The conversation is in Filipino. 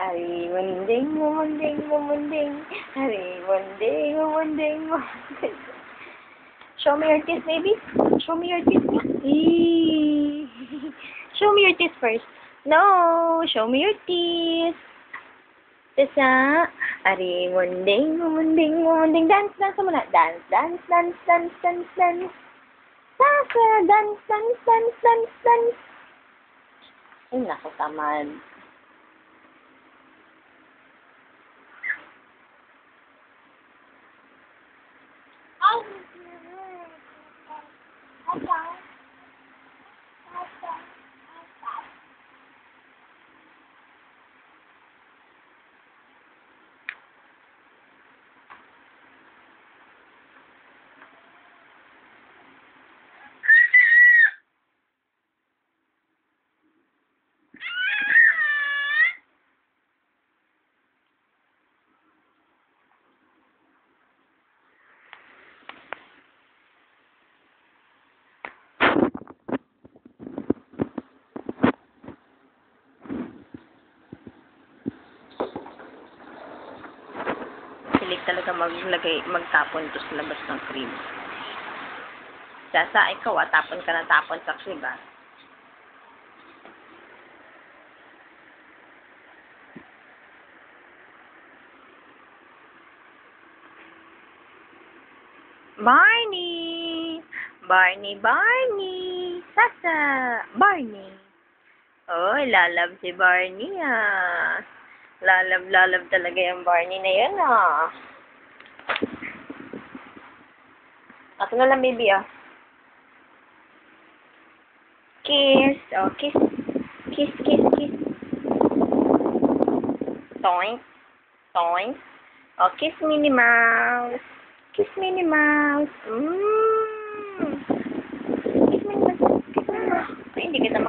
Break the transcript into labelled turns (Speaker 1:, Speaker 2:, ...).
Speaker 1: Ari munding, mumunding, mumunding. Ari munding, mumunding, mumunding. Show me your teeth, baby. Show me your teeth. Eee. Show me your teeth first. No, show me your teeth. Tessa. Ari munding, mumunding, mumunding. Dance, dance muna. Dance, dance, dance, dance, dance, dance. Sasa, dance, dance, dance, dance, dance. Ay, naku, tamad. Hilig talaga magtapon to sa labas ng crib. Sasa, ikaw tapon ka na tapon sa crib, Barney! Barney, Barney! Sasa! Barney! Oh, lalab si Barney, Lalab talaga yung Barney na yan, Ato na lang, baby, Kiss. Oh, kiss. Kiss, kiss, kiss. Toink. Toink. Oh, kiss Minnie Mouse. Kiss Minnie Mouse. Kiss Minnie Mouse. Kiss Minnie Mouse. Ay, hindi kita